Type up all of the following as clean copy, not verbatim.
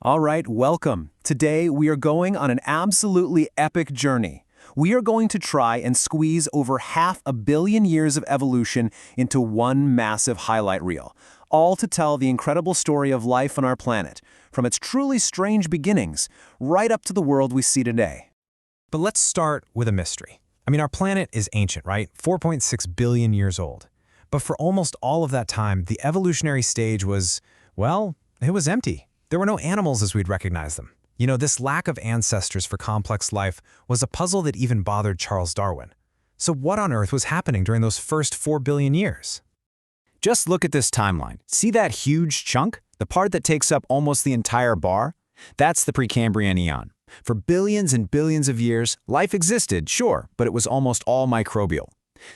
All right, welcome. Today we are going on an absolutely epic journey. We are going to try and squeeze over 500 million years of evolution into one massive highlight reel, all to tell the incredible story of life on our planet, from its truly strange beginnings right up to the world we see today. But let's start with a mystery. Our planet is ancient, right? 4.6 billion years old. But for almost all of that time, the evolutionary stage was, well, it was empty. There were no animals as we'd recognize them. This lack of ancestors for complex life was a puzzle that even bothered Charles Darwin. So what on earth was happening during those first 4 billion years? Just look at this timeline. See that huge chunk? The part that takes up almost the entire bar? That's the Precambrian eon. For billions and billions of years, life existed, sure, but it was almost all microbial.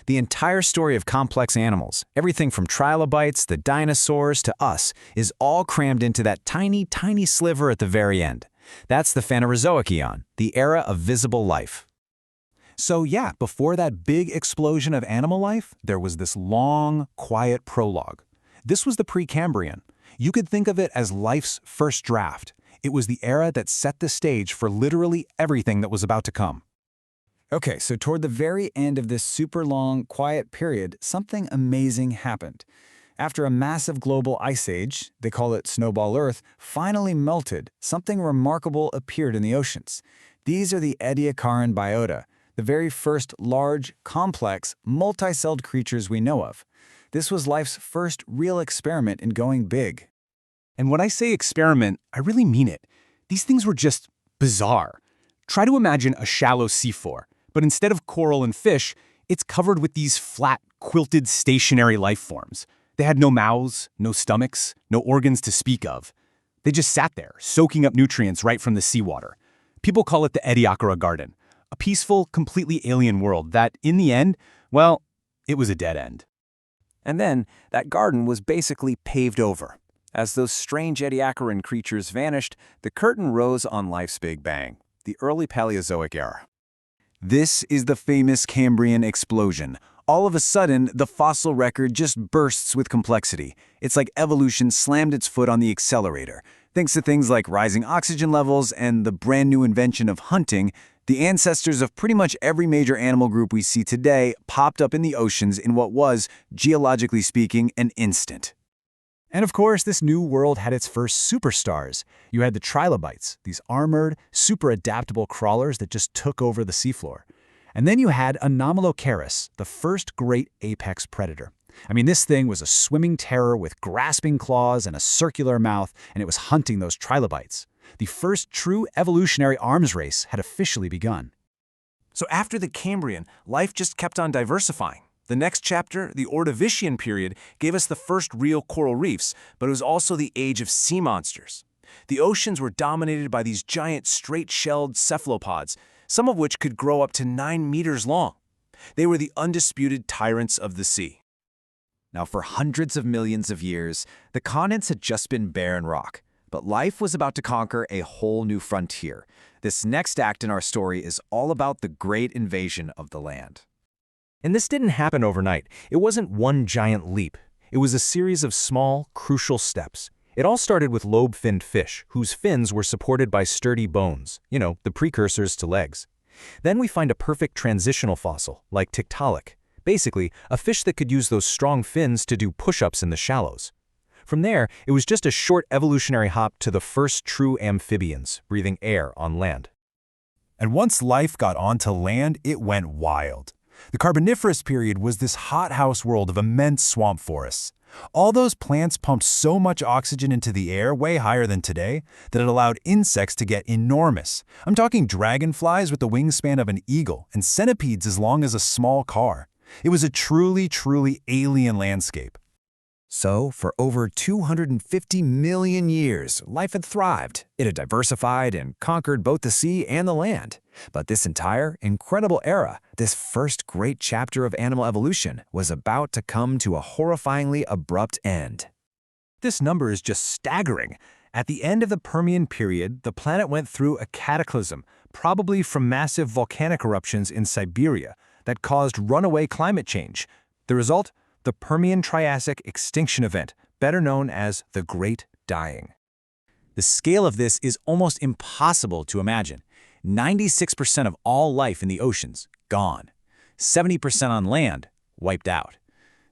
The entire story of complex animals, everything from trilobites, the dinosaurs, to us, is all crammed into that tiny, tiny sliver at the very end. That's the Cenozoic eon, the era of visible life. So yeah, before that big explosion of animal life, there was this long, quiet prologue. This was the Precambrian. You could think of it as life's first draft. It was the era that set the stage for literally everything that was about to come. Okay, so toward the very end of this super long, quiet period, something amazing happened. After a massive global ice age, they call it Snowball Earth, finally melted, something remarkable appeared in the oceans. These are the Ediacaran Biota, the very first large, complex, multi-celled creatures we know of. This was life's first real experiment in going big. And when I say experiment, I really mean it. These things were just bizarre. Try to imagine a shallow seafloor, but instead of coral and fish, it's covered with these flat, quilted, stationary life forms. They had no mouths, no stomachs, no organs to speak of. They just sat there, soaking up nutrients right from the seawater. People call it the Ediacaran garden, a peaceful, completely alien world that, in the end, well, it was a dead end. And then, that garden was basically paved over. As those strange Ediacaran creatures vanished, the curtain rose on life's Big Bang, the early Paleozoic era. This is the famous Cambrian explosion. All of a sudden, the fossil record just bursts with complexity. It's like evolution slammed its foot on the accelerator. Thanks to things like rising oxygen levels and the brand new invention of hunting, the ancestors of pretty much every major animal group we see today popped up in the oceans in what was, geologically speaking, an instant. And of course, this new world had its first superstars. You had the trilobites, these armored, super adaptable crawlers that just took over the seafloor. And then you had Anomalocaris, the first great apex predator. This thing was a swimming terror with grasping claws and a circular mouth, and it was hunting those trilobites. The first true evolutionary arms race had officially begun. So after the Cambrian, life just kept on diversifying. The next chapter, the Ordovician period, gave us the first real coral reefs, but it was also the age of sea monsters. The oceans were dominated by these giant straight-shelled cephalopods, some of which could grow up to 9 meters long. They were the undisputed tyrants of the sea. Now, for hundreds of millions of years, the continents had just been barren rock, but life was about to conquer a whole new frontier. This next act in our story is all about the great invasion of the land. And this didn't happen overnight. It wasn't one giant leap. It was a series of small, crucial steps. It all started with lobe-finned fish, whose fins were supported by sturdy bones, the precursors to legs. Then we find a perfect transitional fossil, like Tiktaalik, basically a fish that could use those strong fins to do push-ups in the shallows. From there, it was just a short evolutionary hop to the first true amphibians, breathing air on land. And once life got onto land, it went wild. The Carboniferous period was this hothouse world of immense swamp forests. All those plants pumped so much oxygen into the air, way higher than today, that it allowed insects to get enormous. I'm talking dragonflies with the wingspan of an eagle and centipedes as long as a small car. It was a truly, truly alien landscape. So, for over 250 million years, life had thrived. It had diversified and conquered both the sea and the land. But this entire, incredible era, this first great chapter of animal evolution, was about to come to a horrifyingly abrupt end. This number is just staggering. At the end of the Permian period, the planet went through a cataclysm, probably from massive volcanic eruptions in Siberia, that caused runaway climate change. The result? The Permian-Triassic Extinction event, better known as the Great Dying. The scale of this is almost impossible to imagine. 96% of all life in the oceans, gone. 70% on land, wiped out.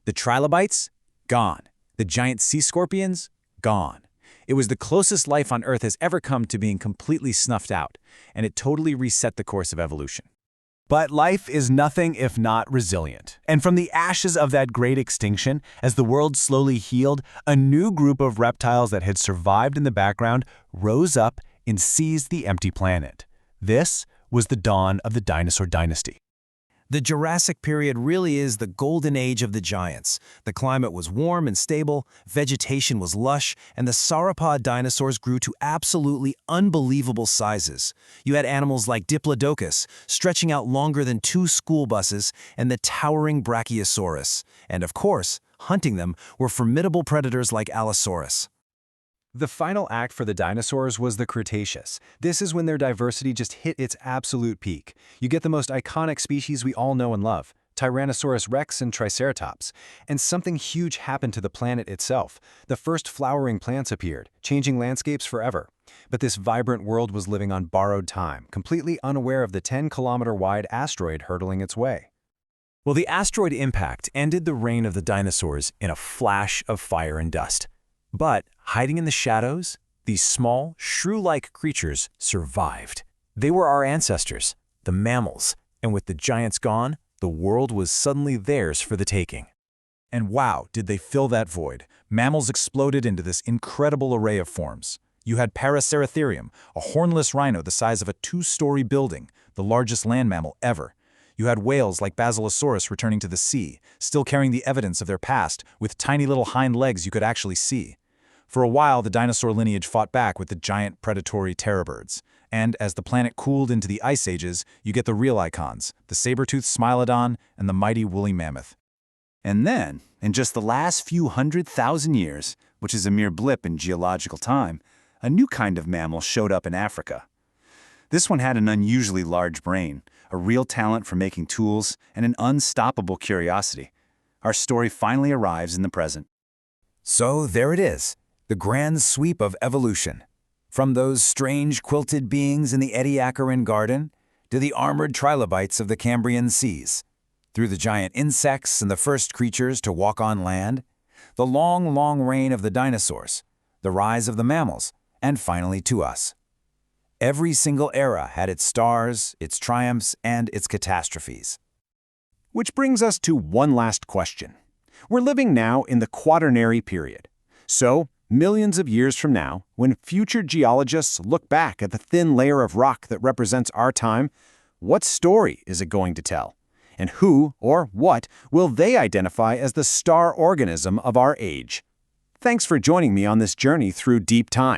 The trilobites, gone. The giant sea scorpions, gone. It was the closest life on Earth has ever come to being completely snuffed out, and it totally reset the course of evolution. But life is nothing if not resilient. And from the ashes of that great extinction, as the world slowly healed, a new group of reptiles that had survived in the background rose up and seized the empty planet. This was the dawn of the dinosaur dynasty. The Jurassic period really is the golden age of the giants. The climate was warm and stable, vegetation was lush, and the sauropod dinosaurs grew to absolutely unbelievable sizes. You had animals like Diplodocus, stretching out longer than 2 school buses, and the towering Brachiosaurus. And of course, hunting them were formidable predators like Allosaurus. The final act for the dinosaurs was the Cretaceous. This is when their diversity just hit its absolute peak. You get the most iconic species we all know and love, Tyrannosaurus rex and Triceratops. And something huge happened to the planet itself. The first flowering plants appeared, changing landscapes forever. But this vibrant world was living on borrowed time, completely unaware of the 10-kilometer-wide asteroid hurtling its way. Well, the asteroid impact ended the reign of the dinosaurs in a flash of fire and dust. But, hiding in the shadows, these small, shrew-like creatures survived. They were our ancestors, the mammals, and with the giants gone, the world was suddenly theirs for the taking. And wow, did they fill that void. Mammals exploded into this incredible array of forms. You had Paraceratherium, a hornless rhino the size of a 2-story building, the largest land mammal ever. You had whales like Basilosaurus returning to the sea, still carrying the evidence of their past, with tiny little hind legs you could actually see. For a while, the dinosaur lineage fought back with the giant predatory terrorbirds. And as the planet cooled into the ice ages, you get the real icons, the saber-toothed Smilodon and the mighty woolly mammoth. And then, in just the last few 100,000 years, which is a mere blip in geological time, a new kind of mammal showed up in Africa. This one had an unusually large brain, a real talent for making tools, and an unstoppable curiosity. Our story finally arrives in the present. So there it is, the grand sweep of evolution. From those strange quilted beings in the Ediacaran garden to the armored trilobites of the Cambrian seas, through the giant insects and the first creatures to walk on land, the long, long reign of the dinosaurs, the rise of the mammals, and finally to us. Every single era had its stars, its triumphs, and its catastrophes. Which brings us to one last question. We're living now in the Quaternary period. So, millions of years from now, when future geologists look back at the thin layer of rock that represents our time, what story is it going to tell? And who or what will they identify as the star organism of our age? Thanks for joining me on this journey through deep time.